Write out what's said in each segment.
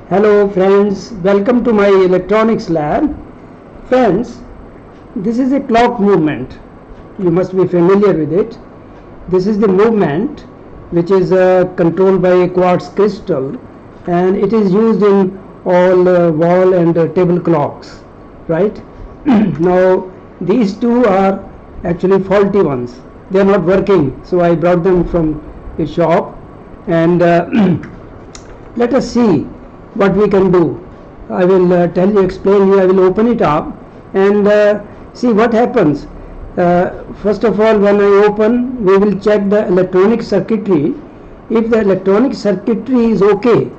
Hello friends, welcome to my electronics lab. Friends, this is a clock movement. You must be familiar with it. This is the movement which is controlled by a quartz crystal, and it is used in all wall and table clocks, right? Now these two are actually faulty ones. They are not working, so I brought them from a shop, and let us see what we can do. I will explain you. I will open it up and see what happens. First of all, when I open, we will check the electronic circuitry. If the electronic circuitry is okay,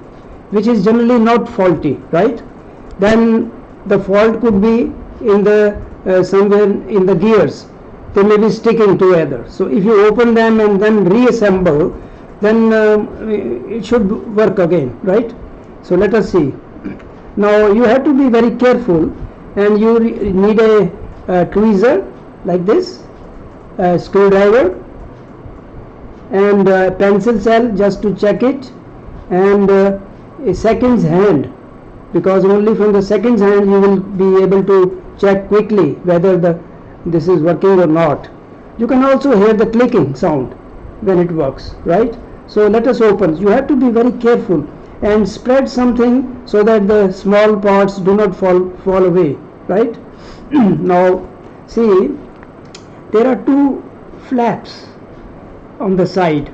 which is generally not faulty, right, then the fault could be in the somewhere in the gears. They may be sticking together. So if you open them and then reassemble, then it should work again, right? So let us see. Now you have to be very careful, and you need a tweezer like this, a screwdriver, and a pencil cell just to check it, and a seconds hand, because only from the seconds hand you will be able to check quickly whether this is working or not. You can also hear the clicking sound when it works, right? So let us open. You have to be very careful and spread something so that the small parts do not fall away, right? Now see, there are two flaps on the side,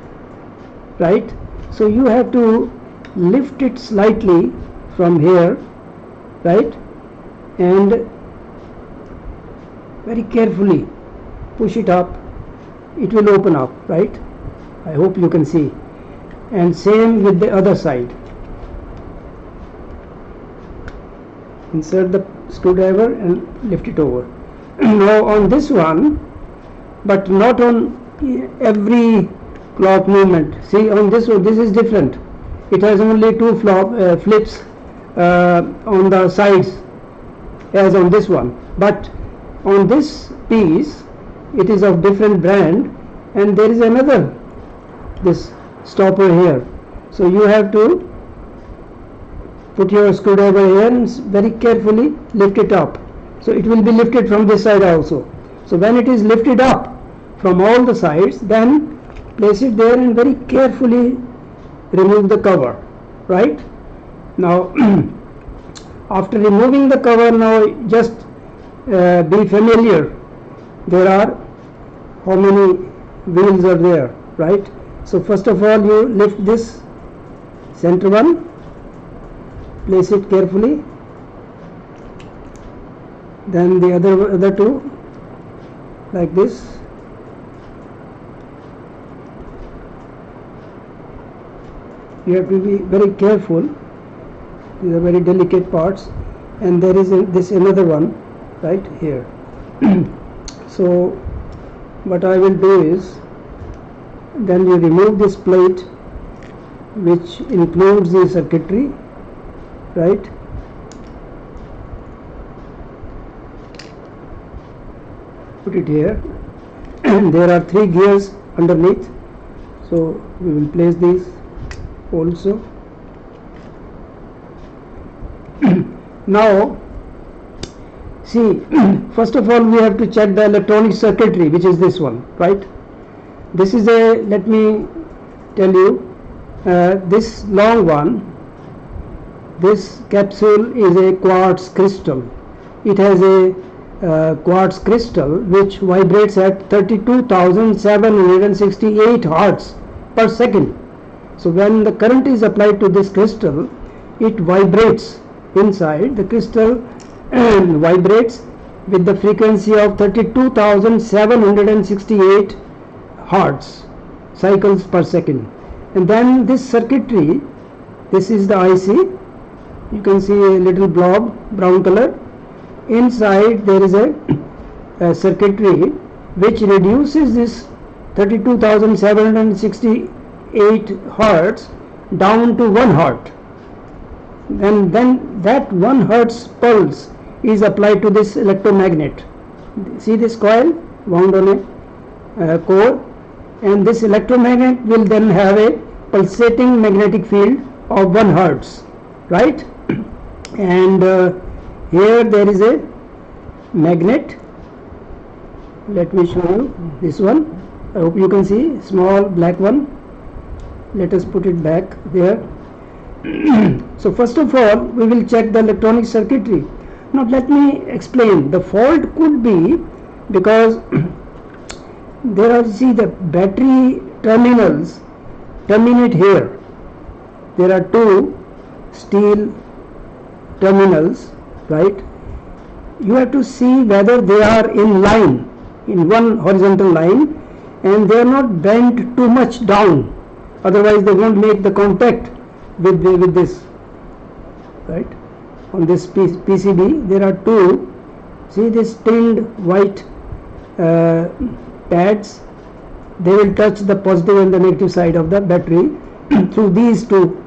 right? So you have to lift it slightly from here, right, and very carefully push it up. It will open up, right? I hope you can see. And same with the other side. Insert the screwdriver and lift it over. Now on this one, but not on every clock movement. See, on this one, this is different. It has only two flips on the sides as on this one, but on this piece it is of different brand, and there is another this stopper here. So you have to put your screwdriver here and very carefully lift it up. So it will be lifted from this side also. So when it is lifted up from all the sides, then place it there and very carefully remove the cover, right? Now after removing the cover, now just be familiar. There are how many wheels are there, right? So first of all, you lift this center one, place it carefully, then the other two like this. You have to be very careful. These are very delicate parts, and there is this another one right here. So what I will do is, then you remove this plate which includes the circuitry, right? Put it here, and there are 3 gears underneath, so we will place these also. Now see, first of all we have to check the electronic circuitry, which is this one, right? This is a, let me tell you, this long one, this capsule is a quartz crystal. It has a quartz crystal which vibrates at 32,768 hertz per second. So when the current is applied to this crystal, it vibrates inside the crystal and vibrates with the frequency of 32,768 hertz cycles per second. And then this circuitry, this is the IC. You can see a little blob, brown color. Inside there is a circuitry which reduces this 32,768 hertz down to 1 hertz. And then that 1 hertz pulse is applied to this electromagnet. See this coil wound on a core, and this electromagnet will then have a pulsating magnetic field of 1 hertz, right? And here there is a magnet. Let me show you this one. I hope you can see, small black one. Let us put it back there. So first of all we will check the electronic circuitry. Now let me explain. The fault could be because there are, see, the battery terminals terminate here. There are two steel terminals, right? You have to see whether they are in line, in one horizontal line, and they are not bent too much down, otherwise they won't make the contact with this, right? On this PCB there are two, see this stained white pads, they will touch the positive and the negative side of the battery through these two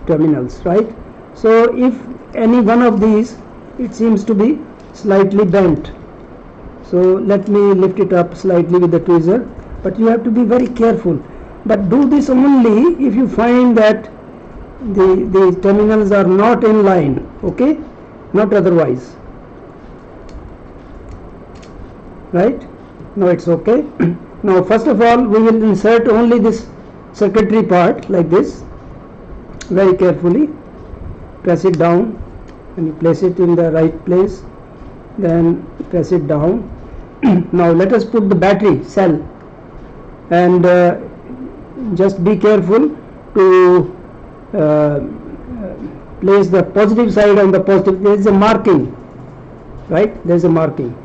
terminals, right? So if any one of these, it seems to be slightly bent, so let me lift it up slightly with the tweezer, but you have to be very careful. But do this only if you find that the terminals are not in line, okay, not otherwise, right? Now it's okay. Now first of all we will insert only this circuitry part like this, very carefully press it down and you place it in the right place, then press it down. Now let us put the battery cell, and just be careful to place the positive side on the positive. There is a marking, right? There is a marking,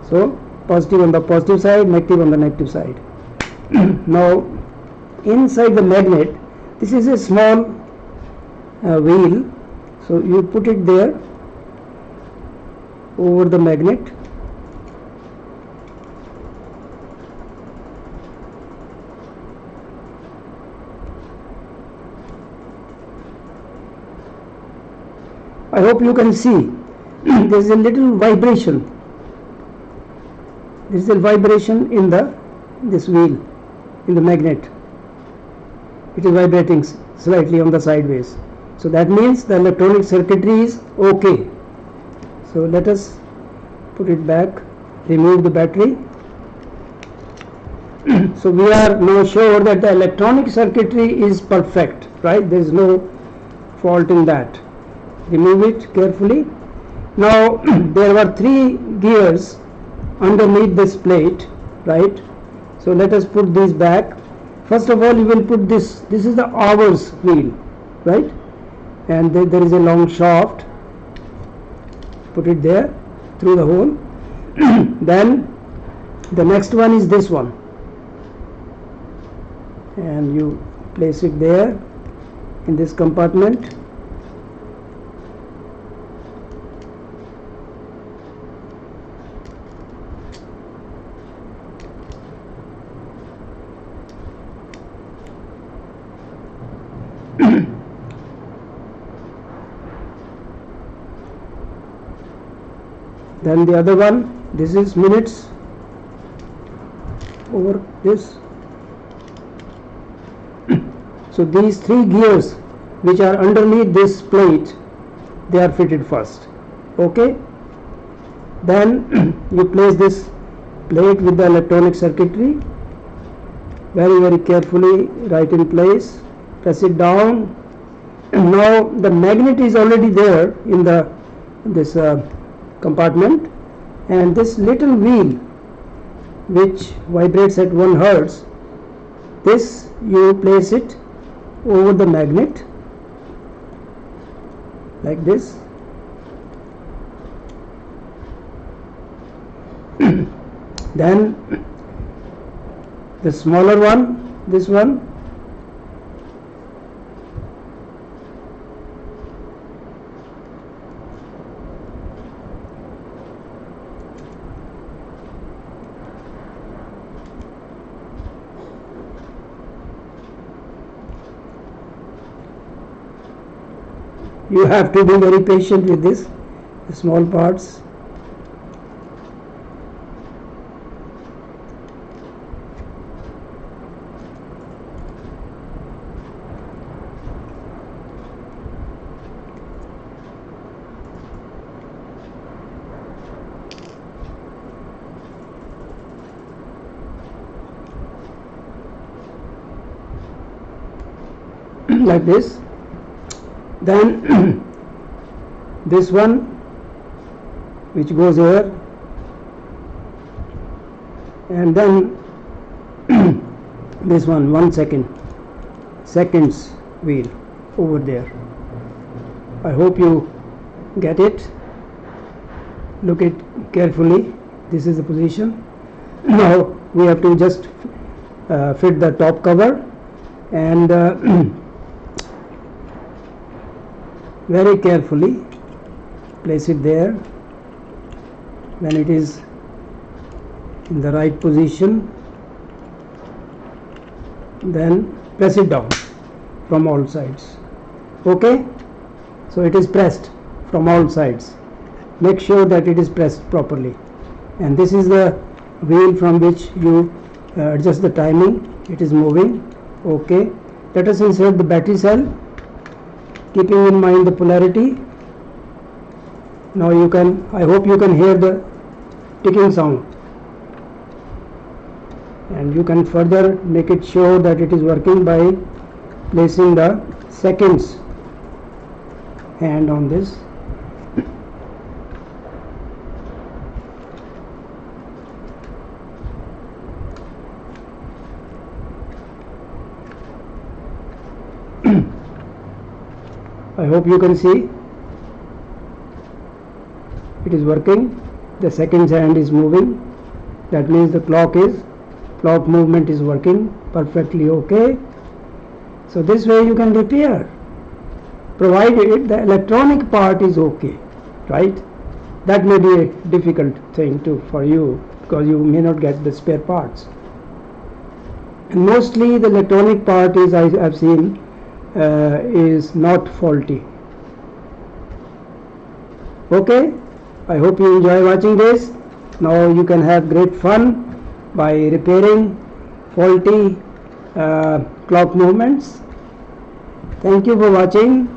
so positive on the positive side, negative on the negative side. Now inside the magnet, this is a small wheel, so you put it there over the magnet. I hope you can see there is a little vibration. There is a vibration in this wheel, in the magnet. It is vibrating slightly on the sideways. So that means the electronic circuitry is okay. So let us put it back, remove the battery. So we are now sure that the electronic circuitry is perfect, right? There is no fault in that. Remove it carefully. Now there were 3 gears underneath this plate, right? So let us put these back. First of all you will put this is the hours wheel, right? And there is a long shaft, put it there through the hole. Then the next one is this one, and you place it there in this compartment. Then the other one, this is minutes over this. So these 3 gears which are underneath this plate, they are fitted first, okay? Then you place this plate with the electronic circuitry very carefully, right in place, press it down. And now the magnet is already there in this compartment, and this little wheel which vibrates at 1 Hertz, this you place it over the magnet like this. Then the smaller one, this one, you have to be very patient with this, the small parts. like this. Then this one which goes here, and then this one 1 second seconds wheel over there. I hope you get it. Look it carefully. This is the position. Now we have to just fit the top cover, and very carefully place it there. When it is in the right position, then press it down from all sides. Okay, so it is pressed from all sides. Make sure that it is pressed properly. And this is the wheel from which you adjust the timing. It is moving. Okay, let us insert the battery cell, keeping in mind the polarity. Now you can, I hope you can hear the ticking sound, and you can further make it sure that it is working by placing the seconds hand on this. I hope you can see it is working. The seconds hand is moving. That means the clock movement is working perfectly. Okay, so this way you can repair, provided the electronic part is okay, right? That may be a difficult thing too for you, because you may not get the spare parts, and mostly the electronic part is, I have seen, is not faulty. Okay, I hope you enjoy watching this. Now you can have great fun by repairing faulty clock movements. Thank you for watching.